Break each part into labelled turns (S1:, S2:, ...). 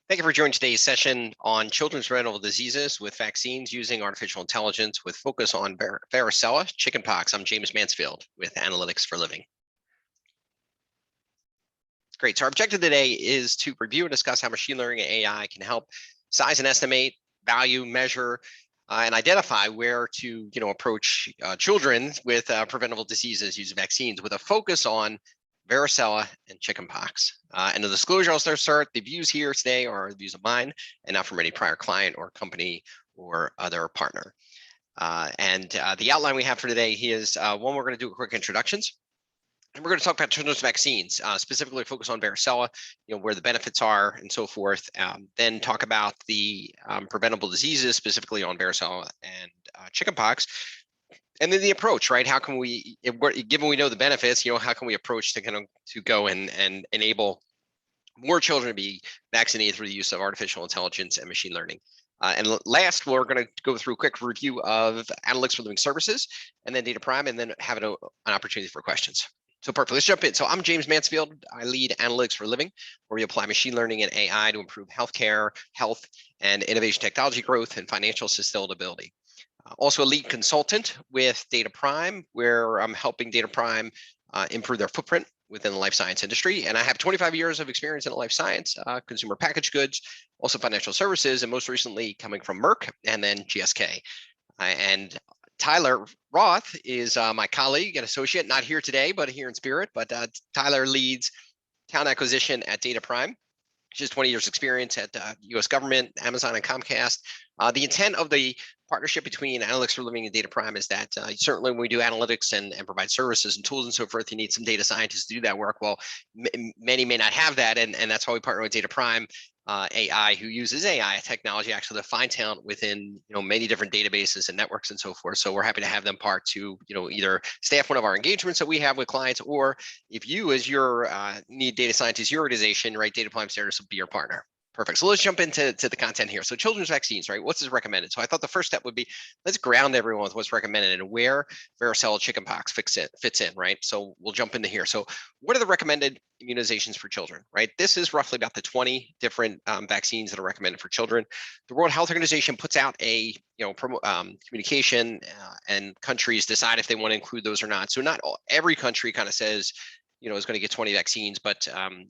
S1: Thank you for joining today's session on children's preventable diseases with vaccines using artificial intelligence with focus on varicella chicken pox. I'm James Mansfield with Analytics for Living. Great. So our objective today is to review and discuss how machine learning and AI can help size and estimate, value, measure, and identify where to approach children with preventable diseases using vaccines with a focus on varicella and chicken pox. And the disclosure I'll start, the views here today are the views of mine and not from any prior client or company or other partner. The outline we have for today is one, we're going to do quick introductions. And we're going to talk about children's vaccines, specifically focus on varicella, where the benefits are and so forth. Then talk about the preventable diseases, specifically on varicella and chickenpox. And then the approach, right? How can we, given we know the benefits, how can we approach to go and enable more children to be vaccinated through the use of artificial intelligence and machine learning? And last, we're going to go through a quick review of Analytics for Living services, and then Data Prime, and then have an opportunity for questions. So perfect, let's jump in. So I'm James Mansfield. I lead Analytics for Living, where we apply machine learning and AI to improve healthcare, health, and innovation technology growth and financial sustainability. Also a lead consultant with Data Prime, where I'm helping Data Prime improve their footprint within the life science industry. And I have 25 years of experience in life science, consumer packaged goods, also financial services, and most recently coming from Merck and then GSK. And Tyler Roth is my colleague and associate, not here today, but here in spirit. But Tyler leads talent acquisition at Data Prime. She has 20 years experience at U.S. government, Amazon, and Comcast. The intent of the partnership between Analytics for Living and Data Prime is that certainly when we do analytics and provide services and tools and so forth, you need some data scientists to do that work. Well, many may not have that, and that's why we partner with Data Prime AI, who uses AI technology actually to find talent within many different databases and networks and so forth. So we're happy to have them part to either staff one of our engagements that we have with clients, or if you as your need data scientists, your organization, right, Data Prime Service will be your partner. Perfect. So let's jump into the content here. So children's vaccines, right? What's recommended? So I thought the first step would be, let's ground everyone with what's recommended and where varicella chickenpox fits in, right? So we'll jump into here. So what are the recommended immunizations for children, right? This is roughly about the 20 different vaccines that are recommended for children. The World Health Organization puts out a communication, and countries decide if they want to include those or not. So not every country kind of says, is going to get 20 vaccines, but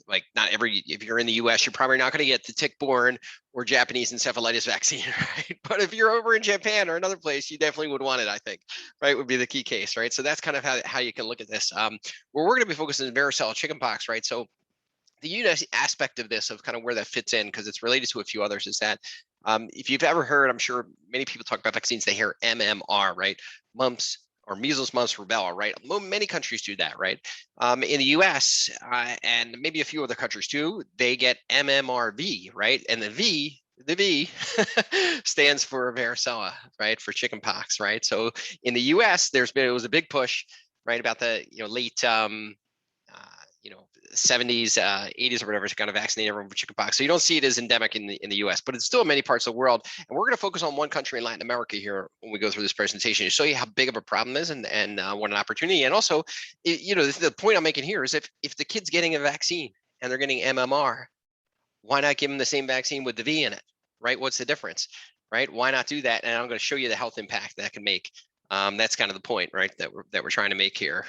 S1: like not every, if you're in the US, you're probably not going to get the tick-borne or Japanese encephalitis vaccine, right? But if you're over in Japan or another place, you definitely would want it, I think, right? Would be the key case, right? So that's kind of how you can look at this. Where we're going to be focusing on varicella chickenpox, right? So the unique aspect of this, of kind of where that fits in, because it's related to a few others, is that if you've ever heard, I'm sure many people talk about vaccines, they hear MMR, right? Mumps, or measles, mumps, rubella, right? Many countries do that, right? In the US and maybe a few other countries too, they get MMRV, right? And the V stands for varicella, right? For chickenpox, right? So in the US, it was a big push, right? About the late 70s, 80s or whatever to kind of vaccinate everyone for chickenpox. So you don't see it as endemic in the US, but it's still in many parts of the world. And we're going to focus on one country in Latin America here when we go through this presentation to show you how big of a problem it is and what an opportunity. And also, the point I'm making here is if the kid's getting a vaccine and they're getting MMR, why not give them the same vaccine with the V in it, right? What's the difference, right? Why not do that? And I'm going to show you the health impact that can make. That's kind of the point, right, that we're trying to make here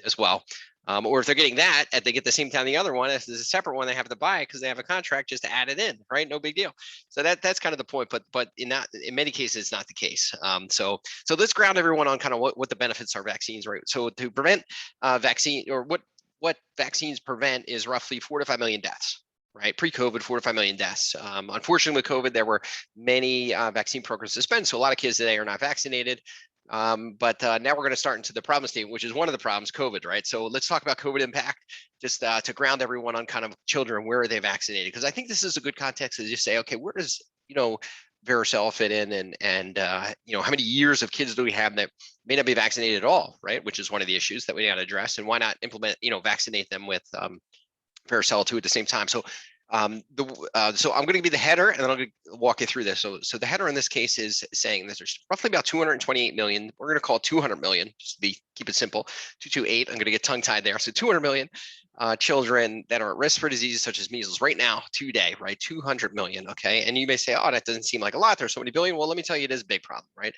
S1: as well. Or if they're getting that, and they get the same time the other one, if there's a separate one, they have to buy it because they have a contract just to add it in, right? No big deal. So that's kind of the point, but in many cases, it's not the case. So let's ground everyone on kind of what the benefits are vaccines, right? So to prevent vaccine, or what vaccines prevent, is roughly 4 to 5 million deaths. Right, pre-COVID, 4 to 5 million deaths. Unfortunately, with COVID, there were many vaccine programs suspended, so a lot of kids today are not vaccinated. But now we're going to start into the problem statement, which is one of the problems, COVID, right? So let's talk about COVID impact, just to ground everyone on kind of children, where are they vaccinated? Because I think this is a good context to just say, okay, where does varicella fit in, and how many years of kids do we have that may not be vaccinated at all, right? Which is one of the issues that we got to address, and why not implement, vaccinate them with varicella too at the same time. So So I'm going to be the header, and then I'm going to walk you through this. So the header in this case is saying that there's roughly about 228 million. We're going to call it 200 million, just to keep it simple. 228. I'm going to get tongue-tied there. So 200 million children that are at risk for diseases such as measles right now, today, right? 200 million. Okay, and you may say, oh, that doesn't seem like a lot. There's so many billion. Well, let me tell you, it is a big problem, right?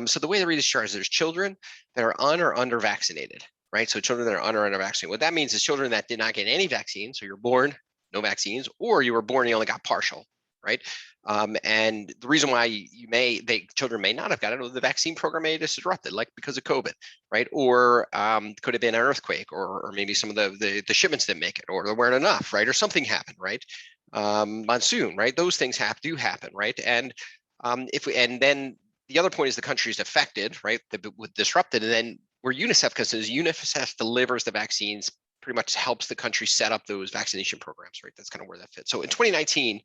S1: So the way they read this chart is there's children that are or under vaccinated, right? So children that are under vaccinated. What that means is children that did not get any vaccine. So you're born no vaccines, or you were born and you only got partial, right? And the reason why children may not have gotten it, the vaccine program may have disrupted, like because of COVID, right? Or could have been an earthquake, or maybe some of the shipments didn't make it, or there weren't enough, right? Or something happened, right? Monsoon, right? Those things do happen, right? And then the other point is the country is affected, right? With disrupted, and then where UNICEF, because UNICEF delivers the vaccines, pretty much helps the country set up those vaccination programs, right? That's kind of where that fits. So in 2019,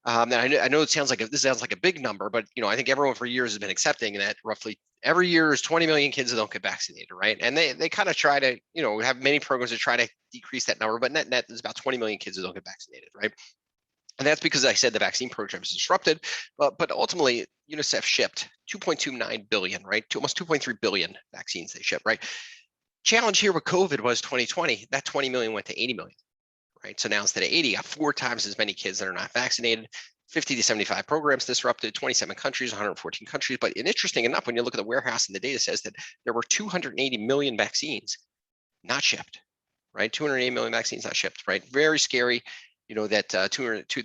S1: and I know it sounds like this sounds like a big number, but I think everyone for years has been accepting that roughly every year is 20 million kids that don't get vaccinated, right? And they kind of try to have many programs to try to decrease that number, but net there's about 20 million kids that don't get vaccinated, right? And that's because I said the vaccine program is disrupted, but ultimately UNICEF shipped 2.29 billion, right? Almost 2.3 billion vaccines they shipped, right? Challenge here with COVID was 2020, that 20 million went to 80 million, right? So now instead of 80, got 4 times as many kids that are not vaccinated, 50 to 75 programs disrupted, 27 countries, 114 countries. But interesting enough, when you look at the warehouse and the data says that there were 280 million vaccines not shipped, right? 280 million vaccines not shipped, right? Very scary. That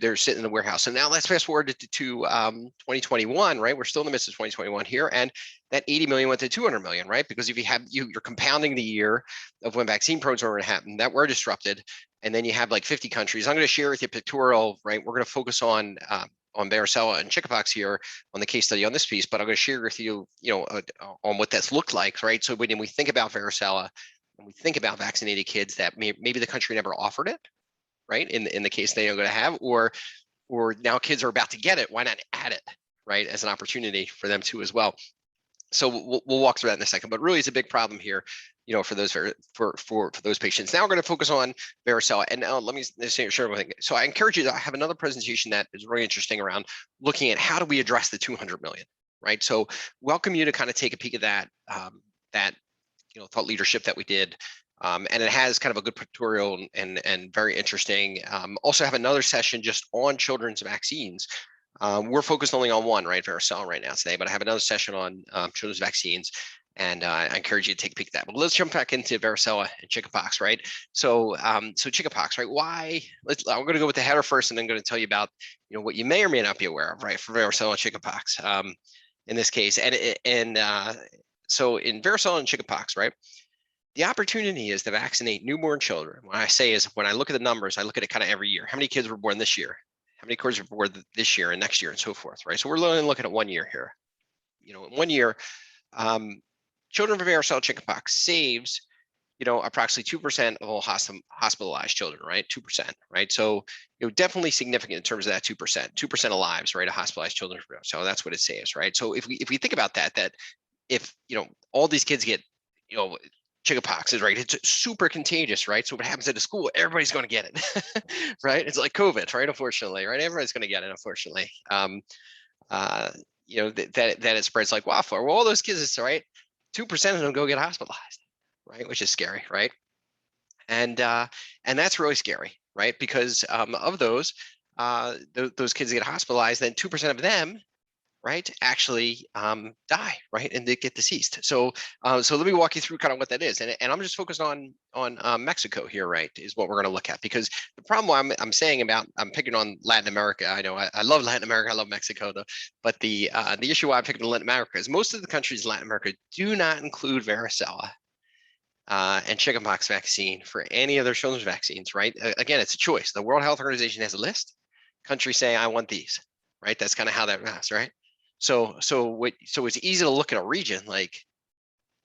S1: they're sitting in the warehouse. So now let's fast forward to 2021, right? We're still in the midst of 2021 here, and that 80 million went to 200 million, right? Because if you have you're compounding the year of when vaccine programs were happening that were disrupted, and then you have like 50 countries. I'm going to share with you a pictorial, right? We're going to focus on varicella and chickenpox here on the case study on this piece, but I'm going to share with you, on what that's looked like, right? So when we think about varicella, and we think about vaccinated kids that maybe the country never offered it, right? In the case they are going to have, or now kids are about to get it, why not add it, right, as an opportunity for them too as well. So we'll walk through that in a second, but really it's a big problem here, for those for those patients. Now we're going to focus on varicella, and let me share one thing. So I encourage you to have another presentation that is really interesting around looking at how do we address the 200 million, right? So welcome you to kind of take a peek at that thought leadership that we did. And it has kind of a good pictorial and very interesting. Also have another session just on children's vaccines. We're focused only on one, right, varicella right now today, but I have another session on children's vaccines, and I encourage you to take a peek at that. But let's jump back into varicella and chickenpox, right? So chickenpox, right? Why? I'm going to go with the header first, and then I'm going to tell you about what you may or may not be aware of, right, for varicella and chickenpox in this case. So in varicella and chickenpox, right? The opportunity is to vaccinate newborn children. What I say is, when I look at the numbers, I look at it kind of every year. How many kids were born this year? How many kids were born this year and next year and so forth, right? So we're only looking at 1 year here. In 1 year, children with varicella chickenpox saves, approximately 2% of all hospitalized children, right? 2%, right? So, definitely significant in terms of that 2%, 2% of lives, right? Of hospitalized children. So that's what it saves, right? So if we think about that if, all these kids get, chickenpox is right. It's super contagious, right? So what happens at a school, everybody's going to get it, right? It's like COVID, right? Unfortunately, right? Everybody's going to get it, unfortunately. That it spreads like wildfire. Well, all those kids, right? 2% of them go get hospitalized, right? Which is scary, right? And that's really scary, right? Because of those kids get hospitalized, then 2% of them, right, actually die, right, and they get deceased. So let me walk you through kind of what that is, and I'm just focused on Mexico here, right, is what we're going to look at, because the problem I'm saying about, I'm picking on Latin America. I know I love Latin America, I love Mexico, though, but the issue why I'm picking on Latin America is most of the countries in Latin America do not include varicella and chickenpox vaccine for any of their children's vaccines, right? Again, it's a choice. The World Health Organization has a list. Countries say, I want these, right? That's kind of how that goes, right? So it's easy to look at a region like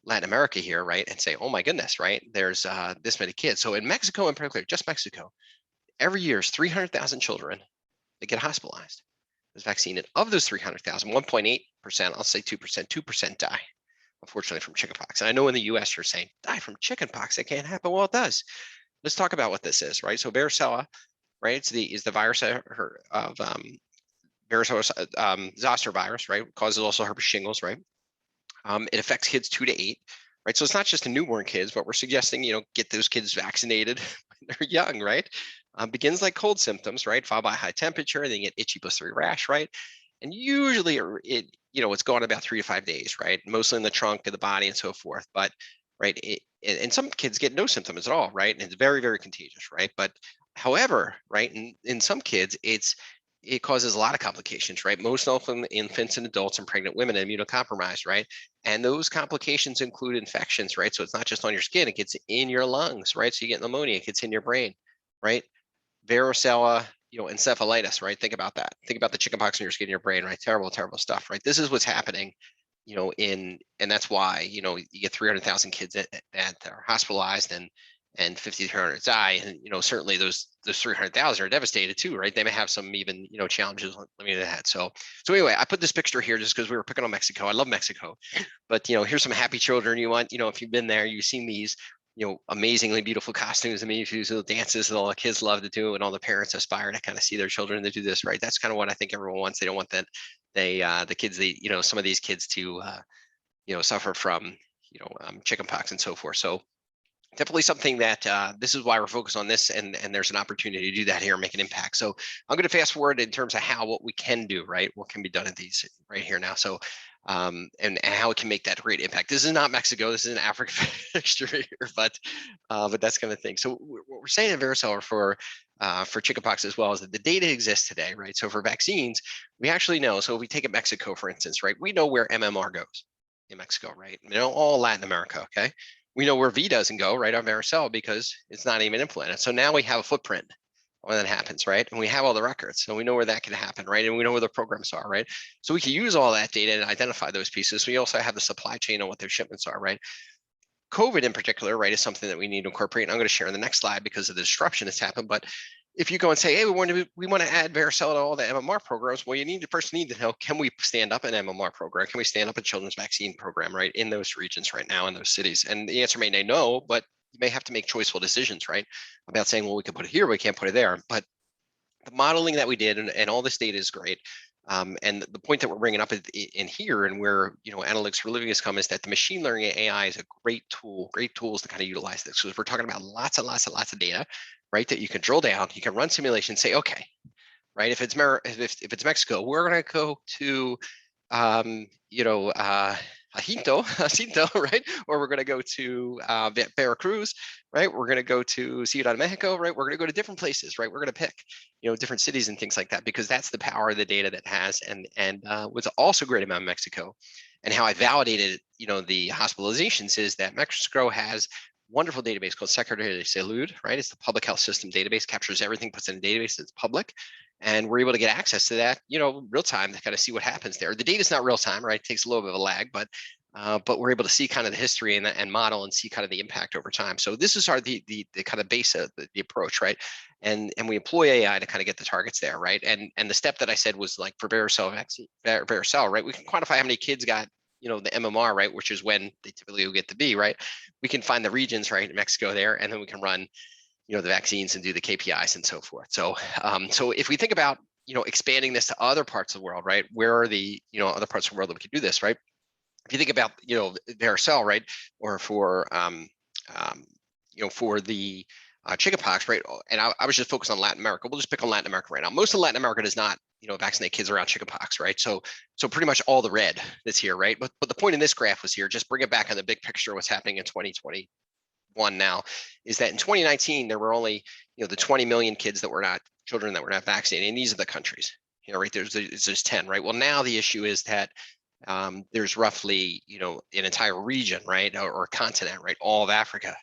S1: Latin America here, right, and say, oh my goodness, right, there's this many kids. So in Mexico in particular, just Mexico, every year is 300,000 children that get hospitalized with vaccine. And of those 300,000, 1.8%, I'll say 2% die, unfortunately, from chickenpox. And I know in the US you're saying, die from chickenpox, that can't happen. Well, it does. Let's talk about what this is, right? So varicella right? Is the virus of varicella zoster virus, right? Causes also herpes shingles, right? It affects kids 2 to 8, right? So it's not just in newborn kids, but we're suggesting, get those kids vaccinated when they're young, right? Begins like cold symptoms, right? Followed by high temperature, then you get itchy blistering rash, right? And usually it's going about 3 to 5 days, right? Mostly in the trunk of the body and so forth. But right, and some kids get no symptoms at all, right? And it's very, very contagious, right? But however, right, in some kids, it causes a lot of complications, right? Most often infants and adults and pregnant women and immunocompromised, right? And those complications include infections, right? So it's not just on your skin, it gets in your lungs, right? So you get pneumonia, it gets in your brain, right? Varicella, encephalitis, right? Think about that. Think about the chickenpox in your skin, in your brain, right? Terrible, terrible stuff, right? This is what's happening, and that's why, you get 300,000 kids that are hospitalized and 5,300 die. And, certainly those 300,000 are devastated too, right? They may have some even, challenges living that. So anyway, I put this picture here just because we were picking on Mexico. I love Mexico, but, here's some happy children. If you've been there, you've seen these, amazingly beautiful costumes and beautiful dances that all the kids love to do, and all the parents aspire to kind of see their children to do this, right? That's kind of what I think everyone wants. They don't want that the kids, some of these kids to, suffer from, chickenpox and so forth. So definitely something that this is why we're focused on this, and there's an opportunity to do that here and make an impact. So I'm going to fast forward in terms of what we can do, right? What can be done at these right here now. So and how it can make that great impact. This is not Mexico. This is an African fixture here, but that's kind of thing. So what we're saying in varicella for chickenpox as well is that the data exists today, right? So for vaccines, we actually know. So if we take it Mexico, for instance, right, we know where MMR goes in Mexico, right? All Latin America, okay? We know where V doesn't go, right, on varicella, because it's not even implemented. So now we have a footprint when that happens, right? And we have all the records, so we know where that can happen, right? And we know where the programs are, right? So we can use all that data and identify those pieces. We also have the supply chain on what their shipments are, right? COVID in particular, right, is something that we need to incorporate. And I'm going to share in the next slide because of the disruption that's happened. But if you go and say, hey, we want to add varicella to all the MMR programs, well, you first need to know, can we stand up an MMR program? Can we stand up a children's vaccine program, right, in those regions right now, in those cities? And the answer may be no, but you may have to make choiceful decisions, right, about saying, well, we can put it here, we can't put it there. But the modeling that we did and all this data is great. And the point that we're bringing up in here, and where Analytics for Living has come, is that the machine learning AI is a great tools to kind of utilize this. So we're talking about lots and lots and lots of data, right? That you can drill down, you can run simulations, say, okay, right? If it's Mexico, we're going to go to Jacinto, right? Or we're going to go to Veracruz, right? We're going to go to Ciudad de Mexico, right? We're going to go to different places, right? We're going to pick, different cities and things like that, because that's the power of the data that has. And what's also great about Mexico, and how I validated, the hospitalizations, is that Mexico has wonderful database called Secretary de Salud, right? It's the public health system database, captures everything, puts in a database that's public. And we're able to get access to that, real time, to kind of see what happens there. The data is not real time, right? It takes a little bit of a lag, but we're able to see kind of the history and model and see kind of the impact over time. So this is the kind of base of the approach, right? And we employ AI to kind of get the targets there, right? And the step that I said was like for varicella, right? We can quantify how many kids got the MMR, right, which is when they typically will get the B, right? We can find the regions, right, in Mexico there, and then we can run the vaccines and do the KPIs and so forth. So so if we think about expanding this to other parts of the world, right, where are the other parts of the world that we can do this, right? If you think about varicella, right, or for for the chickenpox, right, and I was just focused on Latin America. We'll just pick on Latin America right now. Most of Latin America does not vaccinate kids around chickenpox, right? So pretty much all the red that's here, right? But the point in this graph was here, just bring it back on the big picture of what's happening in 2021 now, is that in 2019 there were only the 20 million children that were not vaccinated, and these are the countries, right? There's 10, right? Well, now the issue is that there's roughly an entire region, right, or continent, right, all of Africa,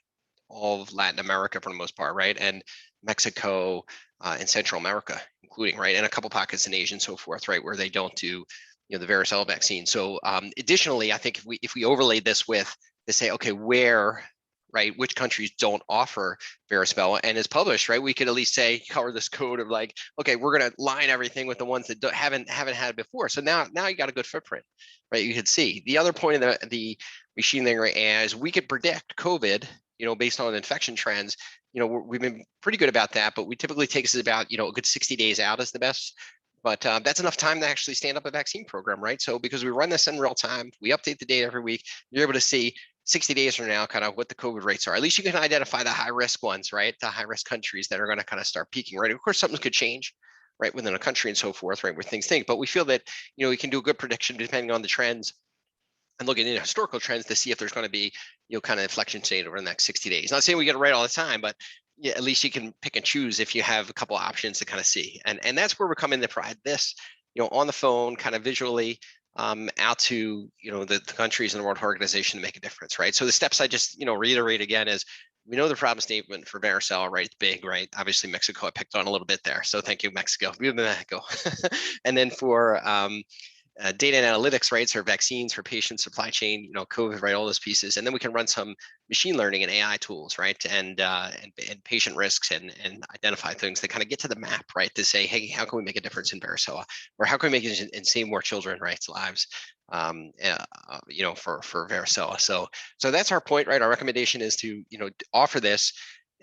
S1: all of Latin America for the most part, right, and Mexico and Central America, including, right, and a couple pockets in Asia and so forth, right, where they don't do the varicella vaccine. So additionally, I think if we overlaid this with to say, okay, which countries don't offer varicella, and is published, right, we could at least say, color this code of like, okay, we're going to line everything with the ones that haven't had it before. So now you got a good footprint, right? You could see the other point of the machine learning AI is we could predict COVID, based on infection trends, we've been pretty good about that, but we typically take us about, a good 60 days out is the best. But that's enough time to actually stand up a vaccine program, right? So because we run this in real time, we update the data every week, you're able to see 60 days from now kind of what the COVID rates are. At least you can identify the high risk ones, right? The high risk countries that are going to kind of start peaking, right? Of course, something could change, right, within a country and so forth, right, where things think. But we feel that, we can do a good prediction depending on the trends and look at historical trends to see if there's going to be, kind of inflection state over the next 60 days. Not saying we get it right all the time, but yeah, at least you can pick and choose if you have a couple of options to kind of see. And that's where we're coming to provide this, on the phone, kind of visually, out to, the countries and the World Health Organization to make a difference, right? So the steps I just, reiterate again is, we know the problem statement for varicella, right? It's big, right? Obviously, Mexico I picked on a little bit there. So thank you, Mexico. And then for data and analytics, right? So vaccines for patients, supply chain, COVID, right? All those pieces, and then we can run some machine learning and AI tools, right? And patient risks and identify things that kind of get to the map, right? To say, hey, how can we make a difference in varicella, or how can we make it and save more children, right, lives, for varicella. So that's our point, right? Our recommendation is to offer this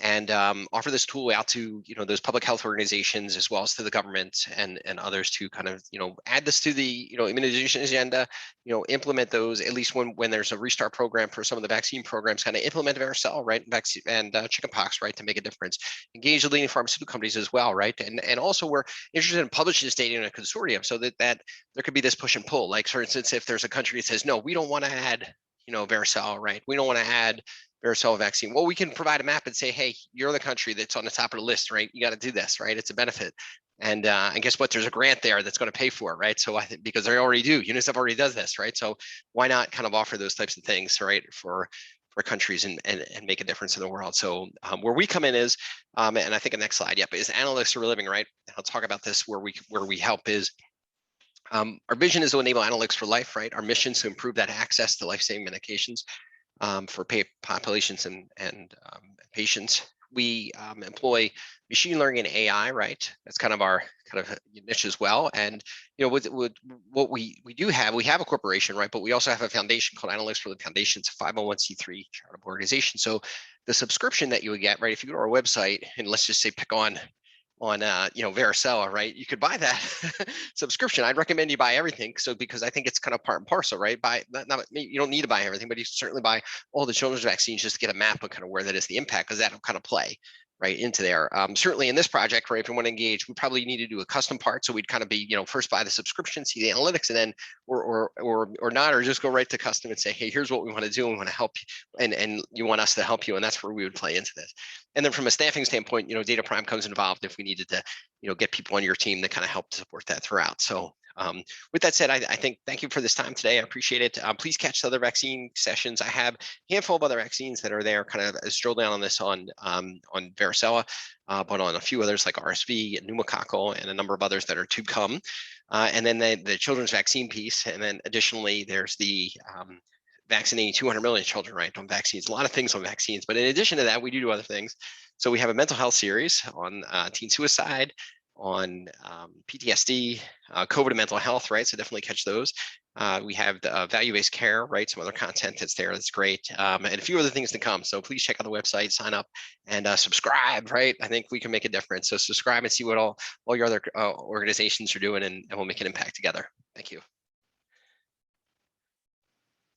S1: and offer this tool out to those public health organizations as well as to the government and others to kind of add this to the immunization agenda, implement those at least when there's a restart program for some of the vaccine programs, kind of implement varicella, right, vaccine and chickenpox, right, to make a difference. Engage the leading pharmaceutical companies as well, right, and also we're interested in publishing this data in a consortium so that there could be this push and pull. Like for instance, if there's a country that says no, we don't want to add varicella, right, we don't want to add varicella vaccine. Well, we can provide a map and say, hey, you're the country that's on the top of the list, right? You got to do this, right? It's a benefit. And guess what? There's a grant there that's going to pay for it, right? So I think because they already do, UNICEF already does this, right? So why not kind of offer those types of things, right, for countries and make a difference in the world? So where we come in is, and I think the next slide, yep, is Analytics for Living, right? And I'll talk about this where we help is. Our vision is to enable analytics for life, right? Our mission is to improve that access to life-saving medications for populations and patients. We employ machine learning and AI, right? That's kind of our niche as well. And with what we do have, we have a corporation, right? But we also have a foundation called Analytics for the Foundation. It's a 501c3 charitable organization. So the subscription that you would get, right? If you go to our website and let's just say pick on varicella, right? You could buy that subscription. I'd recommend you buy everything. So because I think it's kind of part and parcel, right? Buy not you don't need to buy everything, but you certainly buy all the children's vaccines just to get a map of kind of where that is the impact, because that'll kind of play right into there. Certainly in this project, right, if you want to engage, we probably need to do a custom part. So we'd kind of be, first buy the subscription, see the analytics, and then or not, or just go right to custom and say, hey, here's what we want to do. We want to help you, and you want us to help you, and that's where we would play into this. And then from a staffing standpoint, Data Prime comes involved if we needed to, get people on your team that kind of help support that throughout. So with that said, I think thank you for this time today. I appreciate it. Please catch the other vaccine sessions. I have a handful of other vaccines that are there, kind of drill down on this on varicella, but on a few others like RSV and pneumococcal and a number of others that are to come. And then the children's vaccine piece. And then additionally, there's the vaccinating 200 million children, right, on vaccines. A lot of things on vaccines. But in addition to that, we do other things. So we have a mental health series on teen suicide, on PTSD, COVID and mental health, right? So definitely catch those. We have the value-based care, right? Some other content that's there that's great, and a few other things to come. So please check out the website, sign up, and subscribe, right? I think we can make a difference. So subscribe and see what all your other organizations are doing, and we'll make an impact together. Thank you.